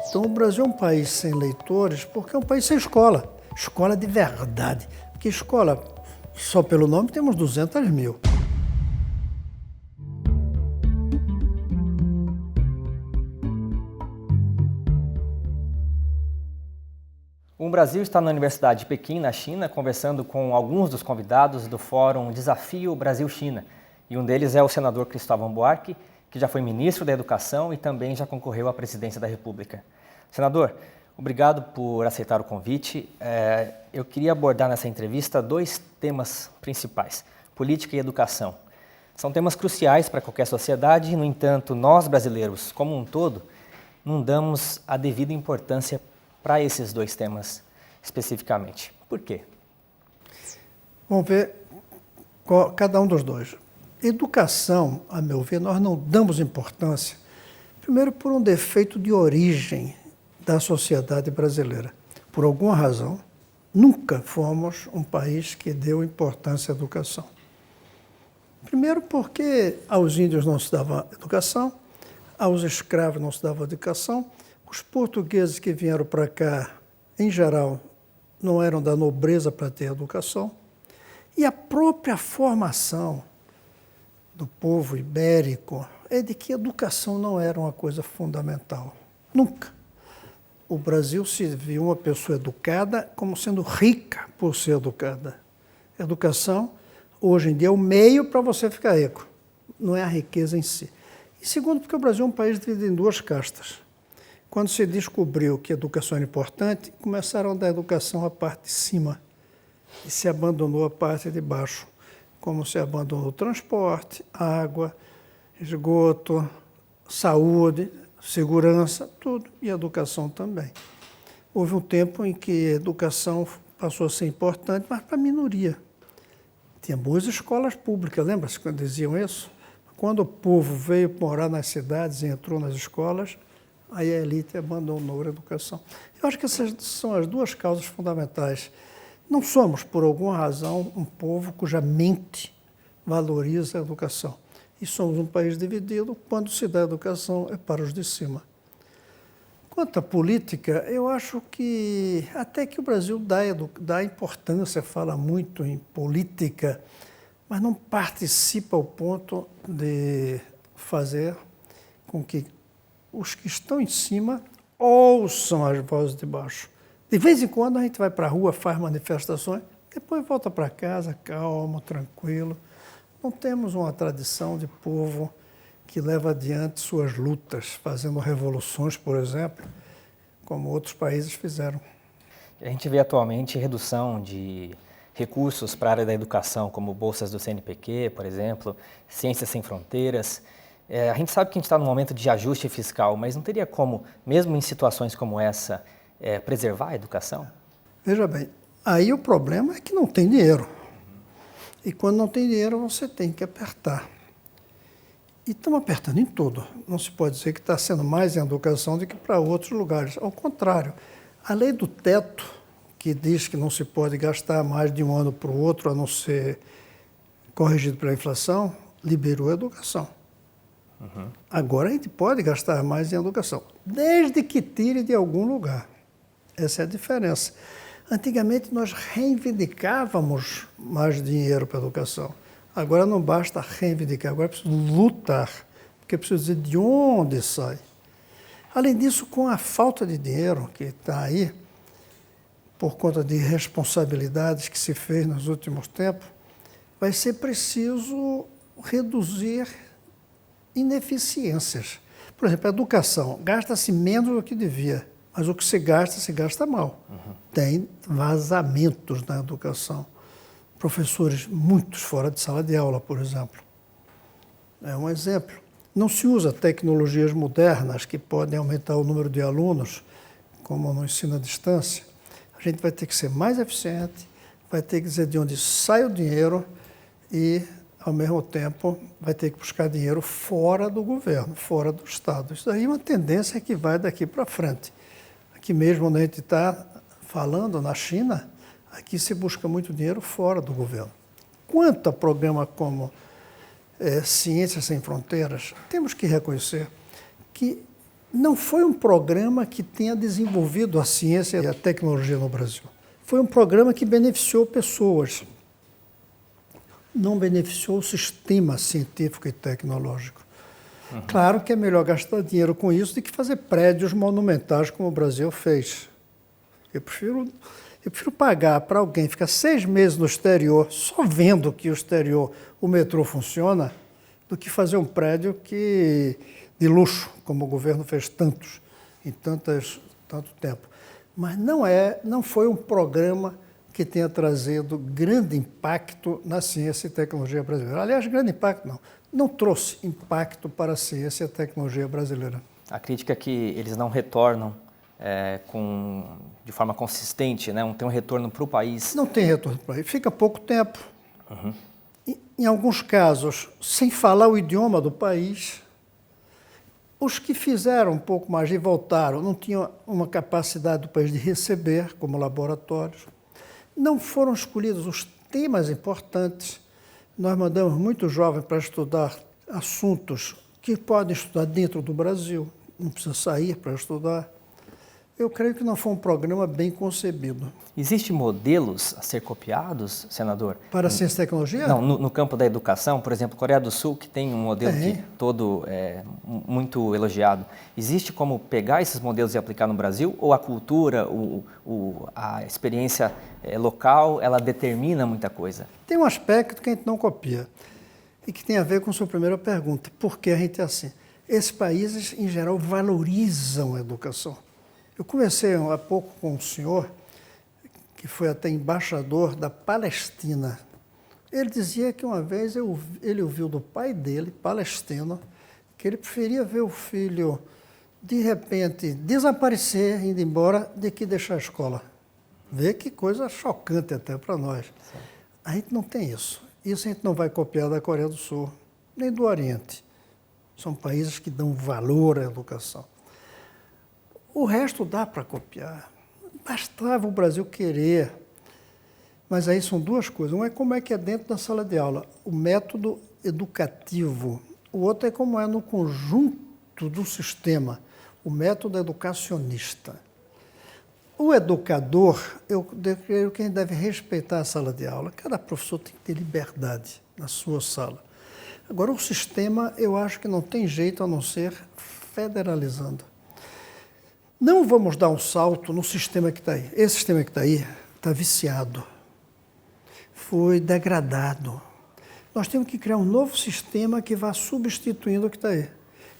Então o Brasil é um país sem leitores porque é um país sem escola. Escola de verdade. Porque escola, só pelo nome, temos 200 mil. O Brasil está na Universidade de Pequim, na China, conversando com alguns dos convidados do Fórum Desafio Brasil-China. E um deles é o senador Cristóvão Buarque, que já foi ministro da Educação e também já concorreu à presidência da República. Senador, obrigado por aceitar o convite. Eu queria abordar nessa entrevista dois temas principais: política e educação. São temas cruciais para qualquer sociedade, no entanto, nós brasileiros, como um todo, não damos a devida importância para esses dois temas especificamente. Por quê? Vamos ver cada um dos dois. Educação, a meu ver, nós não damos importância, primeiro por um defeito de origem da sociedade brasileira. Por alguma razão, nunca fomos um país que deu importância à educação. Primeiro porque aos índios não se dava educação, aos escravos não se dava educação, os portugueses que vieram para cá, em geral, não eram da nobreza para ter educação, e a própria formação do povo ibérico é de que a educação não era uma coisa fundamental. Nunca. O Brasil se viu uma pessoa educada como sendo rica por ser educada. Educação, hoje em dia, é o meio para você ficar rico, não é a riqueza em si. E segundo, porque o Brasil é um país dividido em duas castas. Quando se descobriu que a educação era importante, começaram a dar educação à parte de cima e se abandonou a parte de baixo, como se abandonou o transporte, água, esgoto, saúde, segurança, tudo, e a educação também. Houve um tempo em que a educação passou a ser importante, mas para a minoria. Tinha boas escolas públicas, lembra-se quando diziam isso? Quando o povo veio morar nas cidades e entrou nas escolas, aí a elite abandonou a educação. Eu acho que essas são as duas causas fundamentais. Não somos, por alguma razão, um povo cuja mente valoriza a educação. E somos um país dividido, quando se dá educação é para os de cima. Quanto à política, eu acho que até que o Brasil dá importância, fala muito em política, mas não participa ao ponto de fazer com que os que estão em cima ouçam as vozes de baixo. De vez em quando a gente vai para a rua, faz manifestações, depois volta para casa calmo, tranquilo. Não temos uma tradição de povo que leva adiante suas lutas, fazendo revoluções, por exemplo, como outros países fizeram. A gente vê atualmente redução de recursos para a área da educação, como bolsas do CNPq, por exemplo, Ciências Sem Fronteiras. A gente sabe que a gente está num momento de ajuste fiscal, mas não teria como, mesmo em situações como essa, preservar a educação? Veja bem, aí o problema é que não tem dinheiro. E quando não tem dinheiro, você tem que apertar. E estamos apertando em tudo. Não se pode dizer que está sendo mais em educação do que para outros lugares. Ao contrário, a lei do teto, que diz que não se pode gastar mais de um ano para o outro, a não ser corrigido pela inflação, liberou a educação. Uhum. Agora a gente pode gastar mais em educação, desde que tire de algum lugar. Essa é a diferença. Antigamente nós reivindicávamos mais dinheiro para a educação. Agora não basta reivindicar, agora é preciso lutar, porque é preciso dizer de onde sai. Além disso, com a falta de dinheiro que está aí, por conta de responsabilidades que se fez nos últimos tempos, vai ser preciso reduzir ineficiências. Por exemplo, a educação gasta-se menos do que devia, mas o que se gasta mal. Uhum. Tem vazamentos na educação. Professores muitos fora de sala de aula, por exemplo. É um exemplo. Não se usa tecnologias modernas que podem aumentar o número de alunos, como no ensino à distância. A gente vai ter que ser mais eficiente, vai ter que dizer de onde sai o dinheiro e, ao mesmo tempo, vai ter que buscar dinheiro fora do governo, fora do Estado. Isso daí é uma tendência que vai daqui para frente. Aqui mesmo, onde a gente está falando, na China, aqui se busca muito dinheiro fora do governo. Quanto a programa como Ciências Sem Fronteiras, temos que reconhecer que não foi um programa que tenha desenvolvido a ciência e a tecnologia no Brasil. Foi um programa que beneficiou pessoas, não beneficiou o sistema científico e tecnológico. Claro que é melhor gastar dinheiro com isso do que fazer prédios monumentais como o Brasil fez. Eu prefiro pagar para alguém ficar 6 meses no exterior, só vendo que o exterior, o metrô funciona, do que fazer um prédio de luxo, como o governo fez tantos, em tanto tempo. Mas não foi um programa que tenha trazido grande impacto na ciência e tecnologia brasileira. Aliás, grande impacto não trouxe impacto para a ciência e a tecnologia brasileira. A crítica é que eles não retornam de forma consistente, né? Não tem um retorno para o país. Não tem retorno para o país, fica pouco tempo. Em alguns casos, sem falar o idioma do país. Os que fizeram um pouco mais e voltaram não tinham uma capacidade do país de receber como laboratórios. Não foram escolhidos os temas importantes. Nós mandamos muitos jovens para estudar assuntos que podem estudar dentro do Brasil, não precisa sair para estudar. Eu creio que não foi um programa bem concebido. Existem modelos a ser copiados, senador? Para a ciência e tecnologia? Não, no campo da educação, por exemplo, Coreia do Sul, que tem um modelo que todo é muito elogiado. Existe como pegar esses modelos e aplicar no Brasil? Ou a cultura, a experiência local, ela determina muita coisa? Tem um aspecto que a gente não copia e que tem a ver com a sua primeira pergunta. Por que a gente é assim? Esses países, em geral, valorizam a educação. Eu conversei há pouco com um senhor que foi até embaixador da Palestina. Ele dizia que uma vez ele ouviu do pai dele, palestino, que ele preferia ver o filho, de repente, desaparecer, indo embora, do que deixar a escola. Vê que coisa chocante até para nós. Sim. A gente não tem isso. Isso a gente não vai copiar da Coreia do Sul, nem do Oriente. São países que dão valor à educação. O resto dá para copiar. Bastava o Brasil querer. Mas aí são duas coisas. Um é como é que é dentro da sala de aula, o método educativo. O outro é como é no conjunto do sistema, o método educacionista. O educador, eu creio que a gente deve respeitar a sala de aula. Cada professor tem que ter liberdade na sua sala. Agora, o sistema, eu acho que não tem jeito a não ser federalizando. Não vamos dar um salto no sistema que está aí. Esse sistema que está aí está viciado, foi degradado. Nós temos que criar um novo sistema que vá substituindo o que está aí.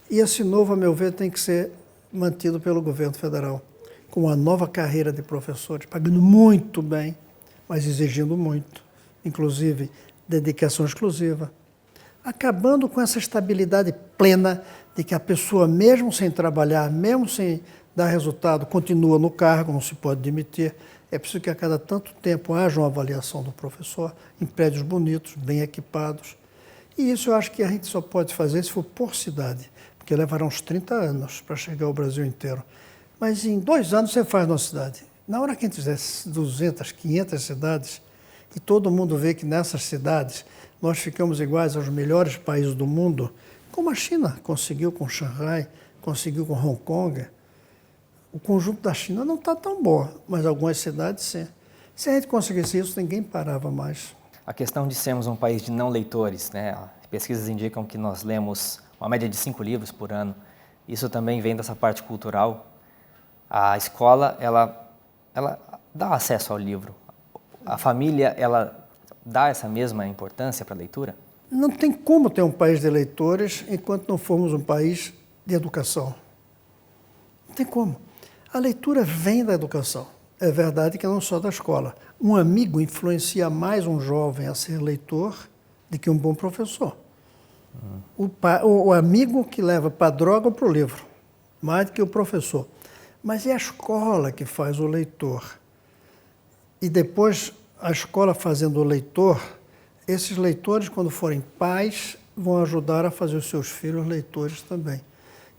E esse novo, a meu ver, tem que ser mantido pelo governo federal, com uma nova carreira de professores, pagando muito bem, mas exigindo muito, inclusive dedicação exclusiva, acabando com essa estabilidade plena de que a pessoa, mesmo sem trabalhar, mesmo sem dar resultado, continua no cargo, não se pode demitir. É preciso que a cada tanto tempo haja uma avaliação do professor em prédios bonitos, bem equipados. E isso eu acho que a gente só pode fazer se for por cidade, porque levará uns 30 anos para chegar ao Brasil inteiro. Mas em 2 anos você faz na cidade. Na hora que a gente fizer 200, 500 cidades, e todo mundo vê que nessas cidades nós ficamos iguais aos melhores países do mundo, como a China conseguiu com Xangai, conseguiu com Hong Kong. O conjunto da China não está tão bom, mas algumas cidades sim. Se a gente conseguisse isso, ninguém parava mais. A questão de sermos um país de não leitores, né? Pesquisas indicam que nós lemos uma média de 5 livros por ano. Isso também vem dessa parte cultural. A escola, ela dá acesso ao livro. A família, ela dá essa mesma importância para a leitura? Não tem como ter um país de leitores enquanto não formos um país de educação. Não tem como. A leitura vem da educação. É verdade que não só da escola. Um amigo influencia mais um jovem a ser leitor do que um bom professor. O amigo que leva para a droga ou para o livro, mais do que o professor. Mas é a escola que faz o leitor. E depois, a escola fazendo o leitor, esses leitores, quando forem pais, vão ajudar a fazer os seus filhos leitores também.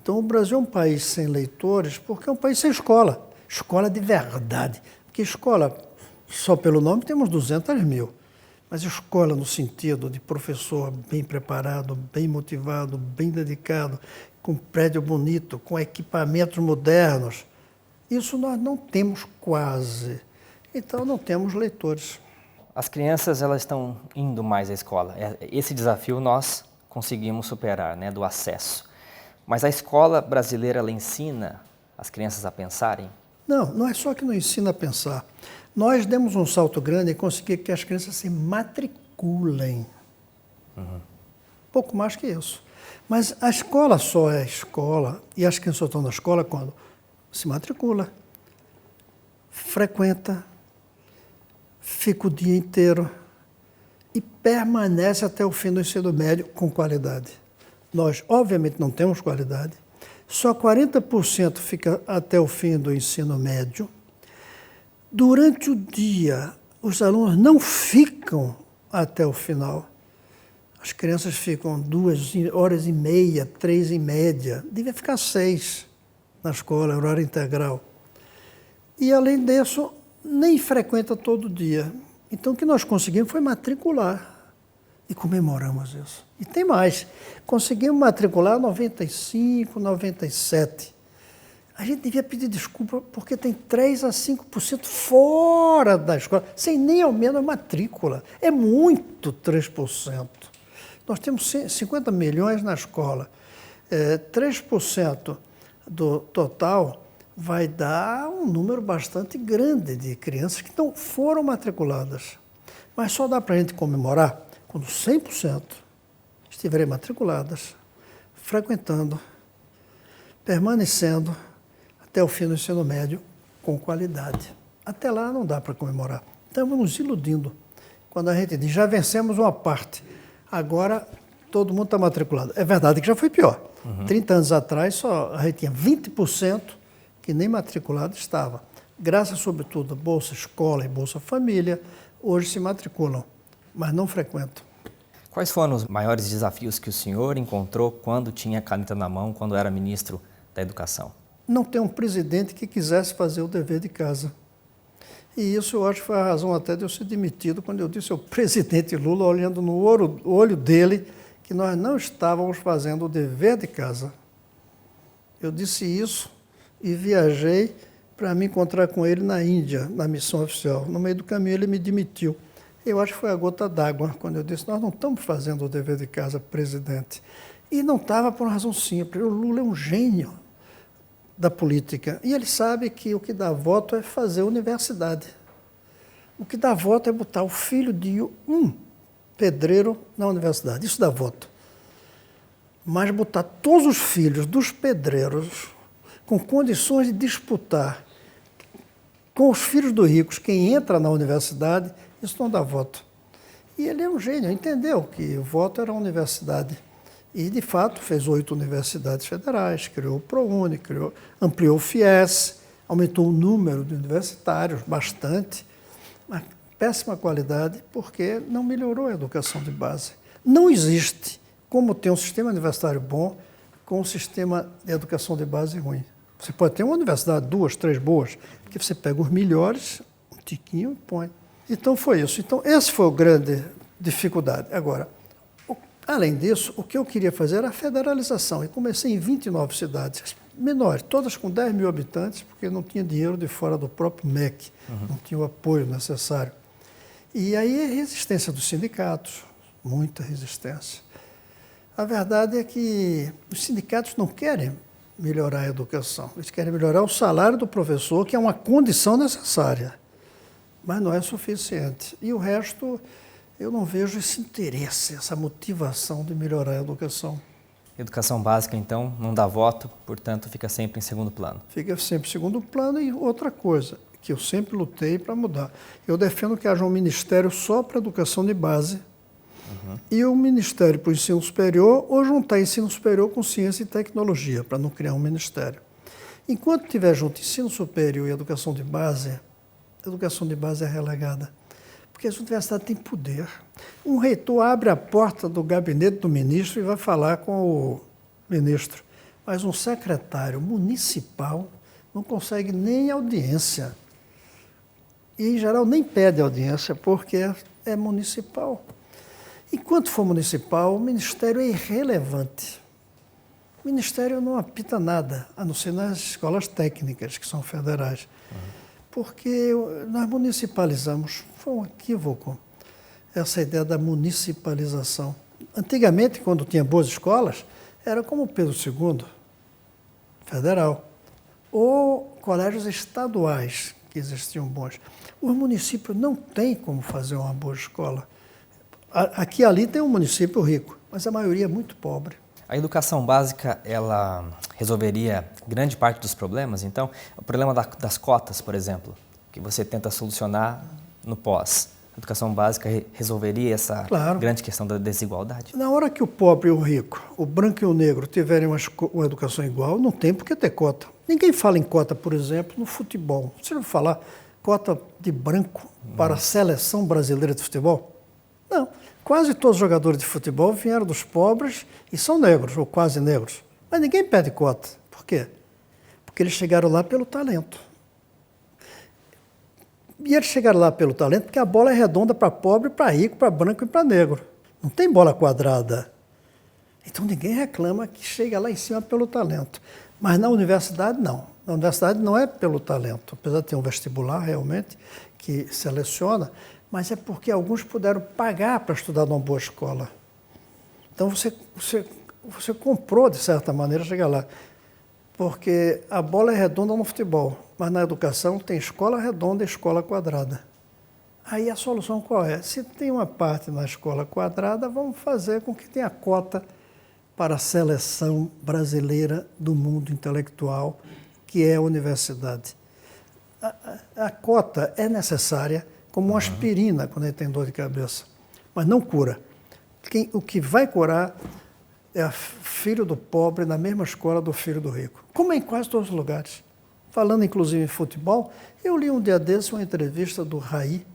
Então, o Brasil é um país sem leitores porque é um país sem escola. Escola de verdade. Porque escola, só pelo nome, temos 200 mil. Mas escola no sentido de professor bem preparado, bem motivado, bem dedicado, com prédio bonito, com equipamentos modernos. Isso nós não temos quase. Então não temos leitores. As crianças elas estão indo mais à escola. Esse desafio nós conseguimos superar, né, do acesso. Mas a escola brasileira ela ensina as crianças a pensarem? Não, não é só que não ensina a pensar. Nós demos um salto grande em conseguir que as crianças se matriculem. Pouco mais que isso. Mas a escola só é escola, e as crianças só estão na escola quando se matricula, frequenta, fica o dia inteiro e permanece até o fim do ensino médio com qualidade. Nós, obviamente, não temos qualidade, só 40% fica até o fim do ensino médio. Durante o dia, os alunos não ficam até o final. As crianças ficam 2h30, 3 em média. Devia ficar 6 na escola, horário integral. E, além disso, nem frequenta todo dia. Então, o que nós conseguimos foi matricular. E comemoramos isso. E tem mais. Conseguimos matricular 95, 97. A gente devia pedir desculpa porque tem 3 a 5% fora da escola, sem nem ao menos a matrícula. É muito 3%. Nós temos 50 milhões na escola. 3% do total vai dar um número bastante grande de crianças que não foram matriculadas. Mas só dá para a gente comemorar quando 100% estiverem matriculadas, frequentando, permanecendo até o fim do ensino médio com qualidade. Até lá não dá para comemorar. Estamos nos iludindo quando a gente diz, já vencemos uma parte, agora todo mundo está matriculado. É verdade que já foi pior. 30 anos atrás, só a gente tinha 20% que nem matriculado estava. Graças, sobretudo, a Bolsa Escola e Bolsa Família, hoje se matriculam, mas não frequentam. Quais foram os maiores desafios que o senhor encontrou quando tinha a caneta na mão, quando era ministro da Educação? Não ter um presidente que quisesse fazer o dever de casa. E isso eu acho que foi a razão até de eu ser demitido, quando eu disse ao presidente Lula, olhando no olho dele, que nós não estávamos fazendo o dever de casa. Eu disse isso e viajei para me encontrar com ele na Índia, na missão oficial. No meio do caminho ele me demitiu. Eu acho que foi a gota d'água, quando eu disse, nós não estamos fazendo o dever de casa, presidente. E não estava por uma razão simples. O Lula é um gênio da política. E ele sabe que o que dá voto é fazer universidade. O que dá voto é botar o filho de um pedreiro na universidade. Isso dá voto. Mas botar todos os filhos dos pedreiros com condições de disputar com os filhos dos ricos, quem entra na universidade, isso não dá voto. E ele é um gênio, entendeu que o voto era a universidade. E, de fato, fez 8 universidades federais, criou o ProUni, ampliou o FIES, aumentou o número de universitários bastante, mas péssima qualidade, porque não melhorou a educação de base. Não existe como ter um sistema universitário bom com um sistema de educação de base ruim. Você pode ter uma universidade, 2, 3 boas, porque você pega os melhores, um tiquinho e põe. Então foi isso. Então essa foi a grande dificuldade. Agora, além disso, o que eu queria fazer era a federalização. E comecei em 29 cidades menores, todas com 10 mil habitantes, porque não tinha dinheiro de fora do próprio MEC, não tinha o apoio necessário. E aí a resistência dos sindicatos, muita resistência. A verdade é que os sindicatos não querem melhorar a educação, eles querem melhorar o salário do professor, que é uma condição necessária, mas não é suficiente. E o resto, eu não vejo esse interesse, essa motivação de melhorar a educação. Educação básica, então, não dá voto, portanto, fica sempre em segundo plano. Fica sempre em segundo plano. E outra coisa, que eu sempre lutei para mudar. Eu defendo que haja um ministério só para a educação de base e um ministério para o ensino superior, ou juntar ensino superior com ciência e tecnologia, para não criar um ministério. Enquanto tiver junto ensino superior e educação de base, a educação de base é relegada. Porque as universidades têm poder. Um reitor abre a porta do gabinete do ministro e vai falar com o ministro. Mas um secretário municipal não consegue nem audiência. E, em geral, nem pede audiência, porque é municipal. Enquanto for municipal, o ministério é irrelevante. O Ministério não apita nada, a não ser nas escolas técnicas, que são federais. Porque nós municipalizamos, foi um equívoco, essa ideia da municipalização. Antigamente, quando tinha boas escolas, era como o Pedro II, federal, ou colégios estaduais, que existiam bons. Os municípios não têm como fazer uma boa escola. Aqui e ali tem um município rico, mas a maioria é muito pobre. A educação básica, ela resolveria grande parte dos problemas? Então, o problema das cotas, por exemplo, que você tenta solucionar no pós. A educação básica resolveria essa grande questão da desigualdade? Na hora que o pobre e o rico, o branco e o negro tiverem uma educação igual, não tem por que ter cota. Ninguém fala em cota, por exemplo, no futebol. Você não falar cota de branco para a seleção brasileira de futebol? Não. Quase todos os jogadores de futebol vieram dos pobres e são negros, ou quase negros. Mas ninguém pede cota. Por quê? Porque eles chegaram lá pelo talento. E eles chegaram lá pelo talento porque a bola é redonda para pobre, para rico, para branco e para negro. Não tem bola quadrada. Então ninguém reclama que chega lá em cima pelo talento. Mas na universidade, não. Na universidade não é pelo talento. Apesar de ter um vestibular, realmente, que seleciona, mas é porque alguns puderam pagar para estudar numa boa escola. Então você comprou, de certa maneira, chegar lá. Porque a bola é redonda no futebol, mas na educação tem escola redonda e escola quadrada. Aí a solução qual é? Se tem uma parte na escola quadrada, vamos fazer com que tenha cota para a seleção brasileira do mundo intelectual, que é a universidade. A cota é necessária como uma aspirina quando ele tem dor de cabeça, mas não cura. O que vai curar é filho do pobre na mesma escola do filho do rico, como é em quase todos os lugares. Falando inclusive em futebol, eu li um dia desses uma entrevista do Raí,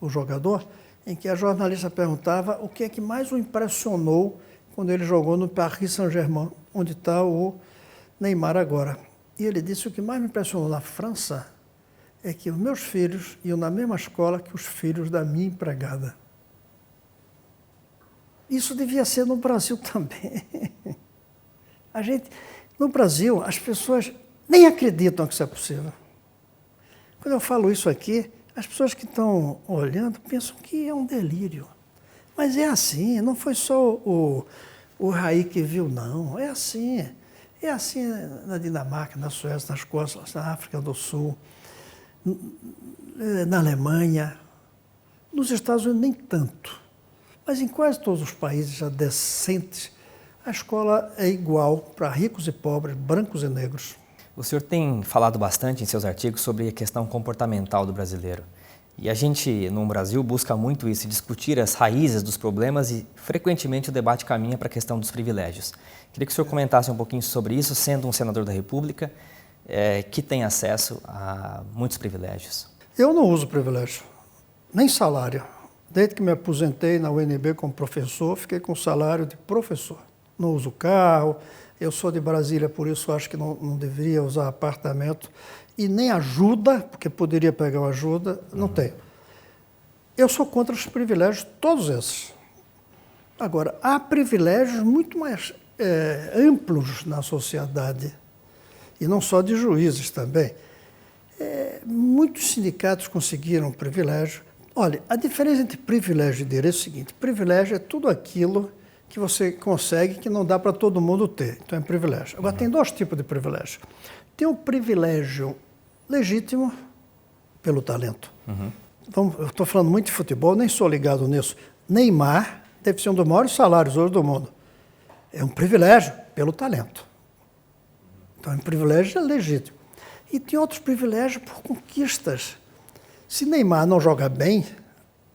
o jogador, em que a jornalista perguntava o que é que mais o impressionou quando ele jogou no Paris Saint-Germain, onde está o Neymar agora. E ele disse: o que mais me impressionou na França é que os meus filhos iam na mesma escola que os filhos da minha empregada. Isso devia ser no Brasil também. No Brasil, as pessoas nem acreditam que isso é possível. Quando eu falo isso aqui, as pessoas que estão olhando pensam que é um delírio. Mas é assim, não foi só o Raí que viu, não. É assim. É assim na Dinamarca, na Suécia, na Escócia, na África do Sul, na Alemanha. Nos Estados Unidos, nem tanto. Mas em quase todos os países já decentes, a escola é igual para ricos e pobres, brancos e negros. O senhor tem falado bastante em seus artigos sobre a questão comportamental do brasileiro. E a gente, no Brasil, busca muito isso, discutir as raízes dos problemas e, frequentemente, o debate caminha para a questão dos privilégios. Queria que o senhor comentasse um pouquinho sobre isso, sendo um senador da República, que tem acesso a muitos privilégios. Eu não uso privilégio, nem salário. Desde que me aposentei na UNB como professor, fiquei com salário de professor. Não uso carro, eu sou de Brasília, por isso acho que não deveria usar apartamento. E nem ajuda, porque poderia pegar uma ajuda, não tenho. Eu sou contra os privilégios, todos esses. Agora, há privilégios muito mais amplos na sociedade, e não só de juízes também. Muitos sindicatos conseguiram privilégio. Olha, a diferença entre privilégio e direito é o seguinte: privilégio é tudo aquilo que você consegue que não dá para todo mundo ter. Então é privilégio. Agora, tem dois tipos de privilégio. Tem o privilégio legítimo pelo talento. Eu estou falando muito de futebol, nem sou ligado nisso. Neymar deve ser um dos maiores salários hoje do mundo. É um privilégio pelo talento. Então é um privilégio legítimo. E tem outros privilégios por conquistas. Se Neymar não joga bem,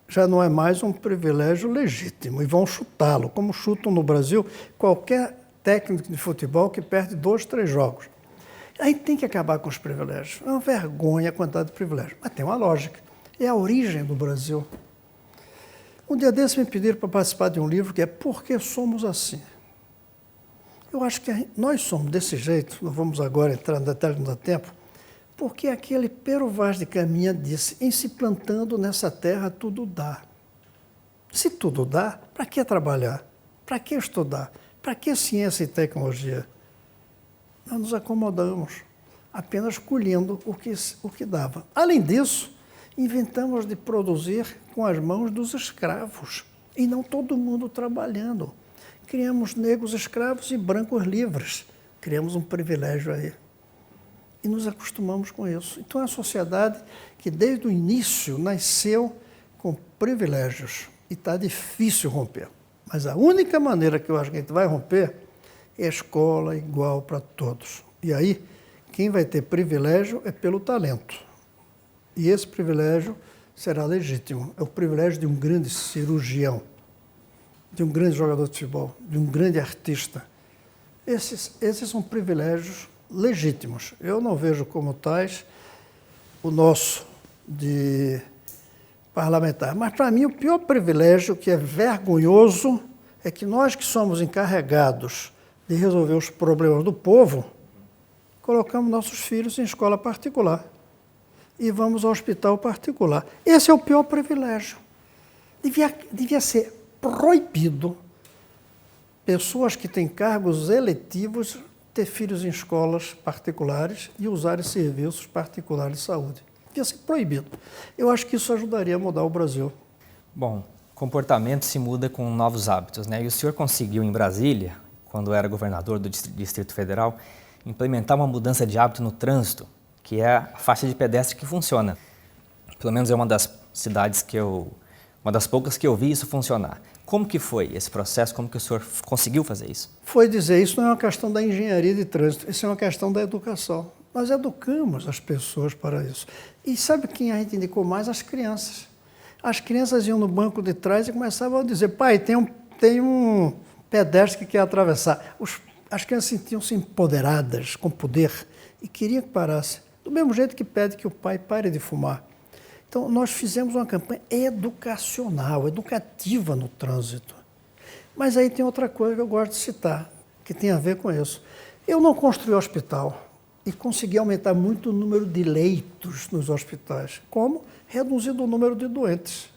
já não é mais um privilégio legítimo e vão chutá-lo, como chutam no Brasil qualquer técnico de futebol que perde 2, 3 jogos. Aí tem que acabar com os privilégios. É uma vergonha a quantidade de privilégios, mas tem uma lógica. É a origem do Brasil. Um dia desses me pediram para participar de um livro que é Por que Somos Assim? Eu acho que nós somos desse jeito, não vamos agora entrar no detalhe, não dá tempo, porque aquele Pero Vaz de Caminha disse: em se plantando nessa terra tudo dá. Se tudo dá, para que trabalhar? Para que estudar? Para que ciência e tecnologia? Nós nos acomodamos, apenas colhendo o que dava. Além disso, inventamos de produzir com as mãos dos escravos, e não todo mundo trabalhando. Criamos negros escravos e brancos livres. Criamos um privilégio aí. E nos acostumamos com isso. Então, é uma sociedade que, desde o início, nasceu com privilégios. E está difícil romper. Mas a única maneira que eu acho que a gente vai romper é a escola igual para todos. E aí, quem vai ter privilégio é pelo talento. E esse privilégio será legítimo. É o privilégio de um grande cirurgião, de um grande jogador de futebol, de um grande artista. Esses são privilégios legítimos. Eu não vejo como tais o nosso de parlamentar. Mas, para mim, o pior privilégio, que é vergonhoso, é que nós que somos encarregados de resolver os problemas do povo, colocamos nossos filhos em escola particular e vamos ao hospital particular. Esse é o pior privilégio. Devia ser proibido pessoas que têm cargos eletivos ter filhos em escolas particulares e usarem serviços particulares de saúde. Devia ser proibido. Eu acho que isso ajudaria a mudar o Brasil. Bom, comportamento se muda com novos hábitos, né? E o senhor conseguiu em Brasília, quando era governador do Distrito Federal, implementar uma mudança de hábito no trânsito, que é a faixa de pedestre que funciona. Pelo menos é uma das cidades uma das poucas que eu vi isso funcionar. Como que foi esse processo? Como que o senhor conseguiu fazer isso? Foi dizer, isso não é uma questão da engenharia de trânsito, isso é uma questão da educação. Nós educamos as pessoas para isso. E sabe quem a gente indicou mais? As crianças. As crianças iam no banco de trás e começavam a dizer, pai, tem um pedestre que quer atravessar. As crianças sentiam-se empoderadas, com poder, e queriam que parasse. Do mesmo jeito que pede que o pai pare de fumar. Então, nós fizemos uma campanha educacional, educativa no trânsito. Mas aí tem outra coisa que eu gosto de citar, que tem a ver com isso. Eu não construí hospital e consegui aumentar muito o número de leitos nos hospitais. Como? Reduzindo o número de doentes.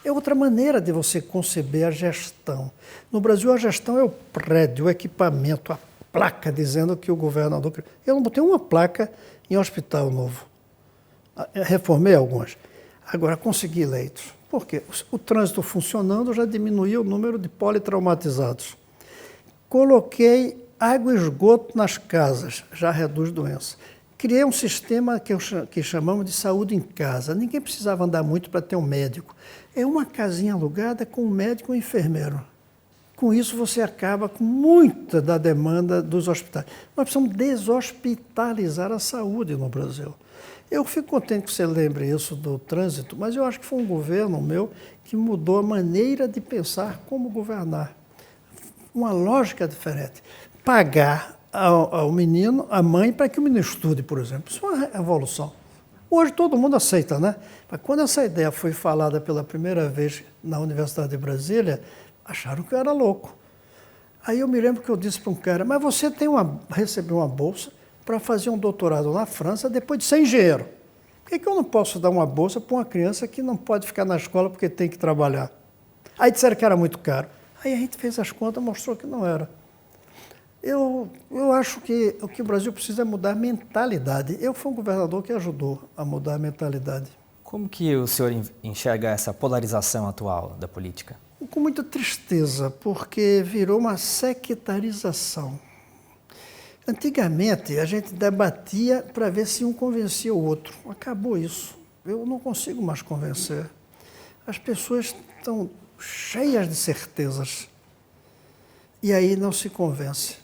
É outra maneira de você conceber a gestão. No Brasil, a gestão é o prédio, o equipamento, a placa dizendo que o governador... Eu não botei uma placa em hospital novo. Reformei algumas. Agora, consegui leitos. Por quê? O trânsito funcionando já diminuiu o número de politraumatizados. Coloquei água e esgoto nas casas, já reduz doença. Criei um sistema que chamamos de saúde em casa. Ninguém precisava andar muito para ter um médico. É uma casinha alugada com um médico e um enfermeiro. Com isso, você acaba com muita da demanda dos hospitais. Nós precisamos deshospitalizar a saúde no Brasil. Eu fico contente que você lembre isso do trânsito, mas eu acho que foi um governo meu que mudou a maneira de pensar como governar. Uma lógica diferente. Pagar ao menino, à mãe, para que o menino estude, por exemplo. Isso é uma evolução. Hoje todo mundo aceita, né? Mas quando essa ideia foi falada pela primeira vez na Universidade de Brasília, acharam que eu era louco. Aí eu me lembro que eu disse para um cara, mas você recebeu uma bolsa para fazer um doutorado na França depois de ser engenheiro. Por que eu não posso dar uma bolsa para uma criança que não pode ficar na escola porque tem que trabalhar? Aí disseram que era muito caro. Aí a gente fez as contas, mostrou que não era. Eu acho que o que o Brasil precisa é mudar a mentalidade. Eu fui um governador que ajudou a mudar a mentalidade. Como que o senhor enxerga essa polarização atual da política? Com muita tristeza, porque virou uma sectarização. Antigamente, a gente debatia para ver se um convencia o outro. Acabou isso. Eu não consigo mais convencer. As pessoas estão cheias de certezas. E aí não se convence.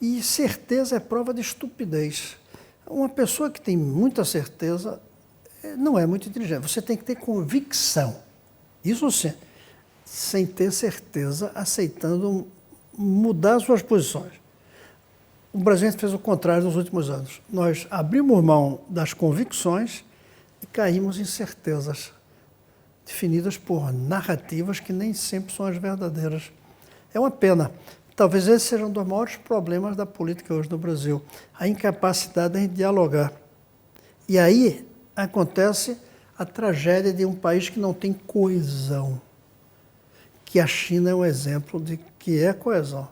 E certeza é prova de estupidez. Uma pessoa que tem muita certeza não é muito inteligente. Você tem que ter convicção. Isso sim. Sem ter certeza, aceitando mudar suas posições. O Brasil fez o contrário nos últimos anos. Nós abrimos mão das convicções e caímos em certezas definidas por narrativas que nem sempre são as verdadeiras. É uma pena. Talvez esse seja um dos maiores problemas da política hoje no Brasil, a incapacidade de dialogar. E aí acontece a tragédia de um país que não tem coesão, que a China é um exemplo de que é coesão.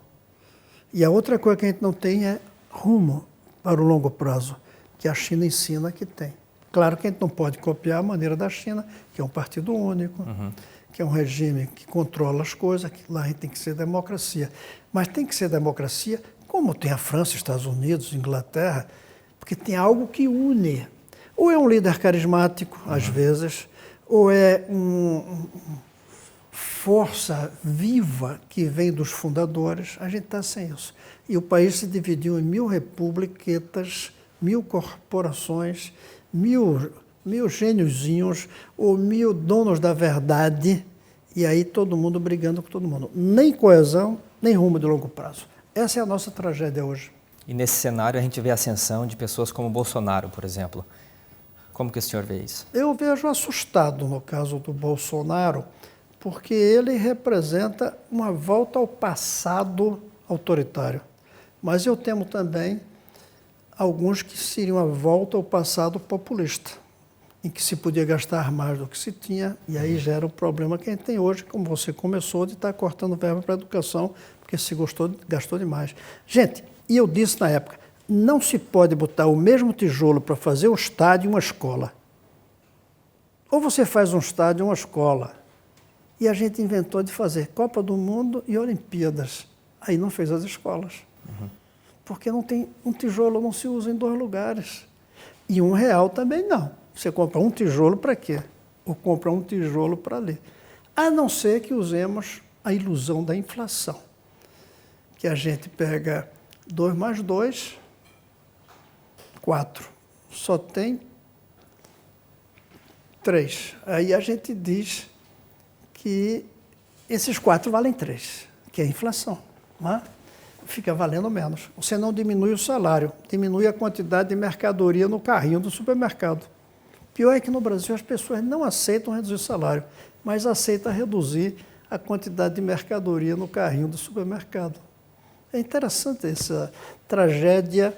E a outra coisa que a gente não tem é rumo para o longo prazo que a China ensina que tem. Claro que a gente não pode copiar a maneira da China, que é um partido único, que é um regime que controla as coisas, que lá a gente tem que ser democracia. Mas tem que ser democracia como tem a França, Estados Unidos, Inglaterra, porque tem algo que une. Ou é um líder carismático, às vezes, ou é uma força viva que vem dos fundadores. A gente está sem isso. E o país se dividiu em 1000 republiquetas, 1000 corporações, 1000 gêniozinhos ou 1000 donos da verdade, e aí todo mundo brigando com todo mundo. Nem coesão, nem rumo de longo prazo. Essa é a nossa tragédia hoje. E nesse cenário a gente vê a ascensão de pessoas como Bolsonaro, por exemplo. Como que o senhor vê isso? Eu vejo assustado no caso do Bolsonaro, porque ele representa uma volta ao passado autoritário. Mas eu temo também alguns que seriam a volta ao passado populista, em que se podia gastar mais do que se tinha, e aí gera o problema que a gente tem hoje, como você começou, de estar cortando verba para a educação, porque se gastou demais. Gente, e eu disse na época, não se pode botar o mesmo tijolo para fazer um estádio e uma escola. Ou você faz um estádio e uma escola. E a gente inventou de fazer Copa do Mundo e Olimpíadas. Aí não fez as escolas. Porque não tem um tijolo, não se usa em 2 lugares. E R$1 também não. Você compra um tijolo para quê? Ou compra um tijolo para ler. A não ser que usemos a ilusão da inflação. Que a gente pega 2 mais 2, 4. Só tem 3. Aí a gente diz que esses 4 valem 3, que é a inflação. Não é? Fica valendo menos. Você não diminui o salário, diminui a quantidade de mercadoria no carrinho do supermercado. Pior é que no Brasil as pessoas não aceitam reduzir o salário, mas aceitam reduzir a quantidade de mercadoria no carrinho do supermercado. É interessante essa tragédia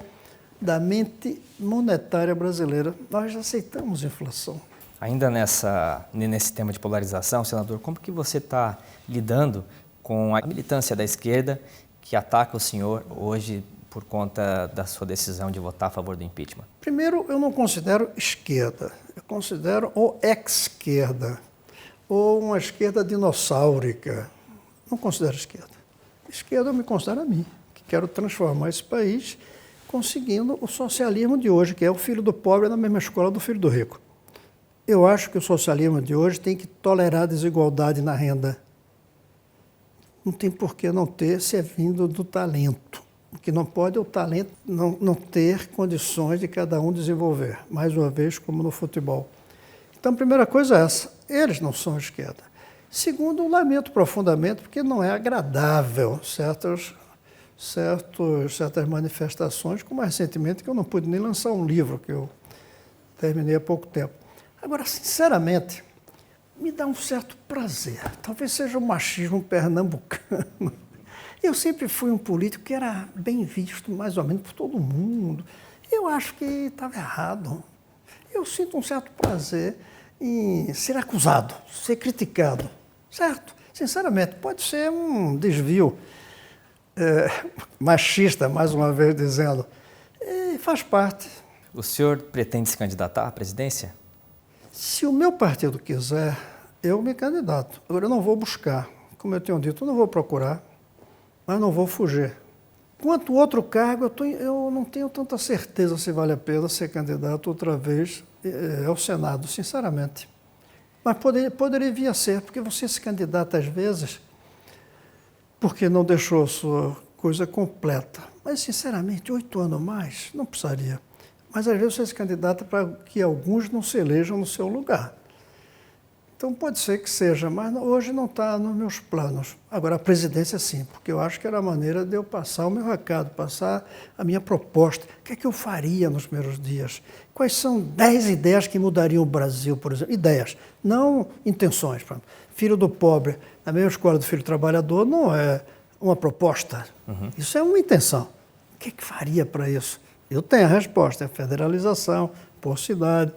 da mente monetária brasileira. Nós aceitamos inflação. Ainda nesse tema de polarização, senador, como que você está lidando com a militância da esquerda que ataca o senhor hoje por conta da sua decisão de votar a favor do impeachment? Primeiro, eu não considero esquerda, eu considero ou ex-esquerda, ou uma esquerda dinossáurica. Não considero esquerda. Esquerda eu me considero a mim, que quero transformar esse país conseguindo o socialismo de hoje, que é o filho do pobre na mesma escola do filho do rico. Eu acho que o socialismo de hoje tem que tolerar a desigualdade na renda. Não tem por que não ter, se é vindo do talento. O que não pode é o talento não ter condições de cada um desenvolver. Mais uma vez, como no futebol. Então, a primeira coisa é essa. Eles não são esquerda. Segundo, eu lamento profundamente, porque não é agradável certas manifestações, como recentemente, que eu não pude nem lançar um livro, que eu terminei há pouco tempo. Agora, sinceramente, me dá um certo prazer. Talvez seja o machismo pernambucano. Eu sempre fui um político que era bem visto, mais ou menos, por todo mundo. Eu acho que estava errado. Eu sinto um certo prazer em ser acusado, ser criticado, certo? Sinceramente, pode ser um desvio machista, mais uma vez dizendo, faz parte. O senhor pretende se candidatar à presidência? Se o meu partido quiser, eu me candidato. Agora, eu não vou buscar. Como eu tenho dito, eu não vou procurar, mas não vou fugir. Quanto ao outro cargo, eu não tenho tanta certeza se vale a pena ser candidato outra vez ao Senado, sinceramente. Mas poderia vir a ser, porque você se candidata às vezes porque não deixou a sua coisa completa. Mas, sinceramente, 8 anos mais, não precisaria. Mas, às vezes, você se candidata para que alguns não se elejam no seu lugar. Então, pode ser que seja, mas hoje não está nos meus planos. Agora, a presidência, sim, porque eu acho que era a maneira de eu passar o meu recado, passar a minha proposta. O que é que eu faria nos primeiros dias? Quais são 10 ideias que mudariam o Brasil, por exemplo? Ideias, não intenções. Por exemplo, filho do pobre, na mesma escola do filho do trabalhador, não é uma proposta. Isso é uma intenção. O que é que faria para isso? Eu tenho a resposta, é federalização, por cidade.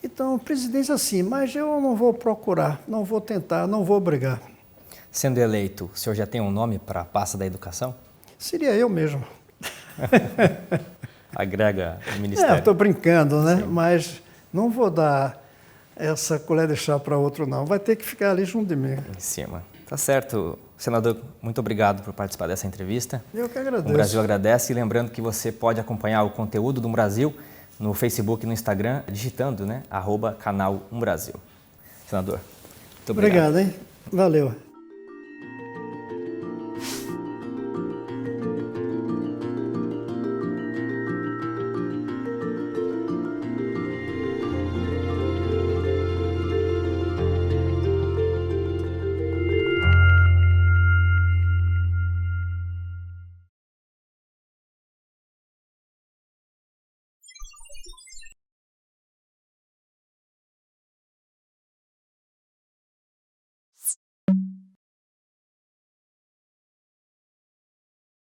Então, presidência sim, mas eu não vou procurar, não vou tentar, não vou brigar. Sendo eleito, o senhor já tem um nome para a pasta da educação? Seria eu mesmo. Agrega o Ministério. Estou brincando, né? Sim. Mas não vou dar essa colher de chá para outro, não. Vai ter que ficar ali junto de mim. Em cima. Tá certo. Senador, muito obrigado por participar dessa entrevista. Eu que agradeço. O Brasil agradece. E lembrando que você pode acompanhar o conteúdo do Brasil no Facebook e no Instagram, digitando, né, @canal Brasil. Senador, muito obrigado. Obrigado, hein? Valeu.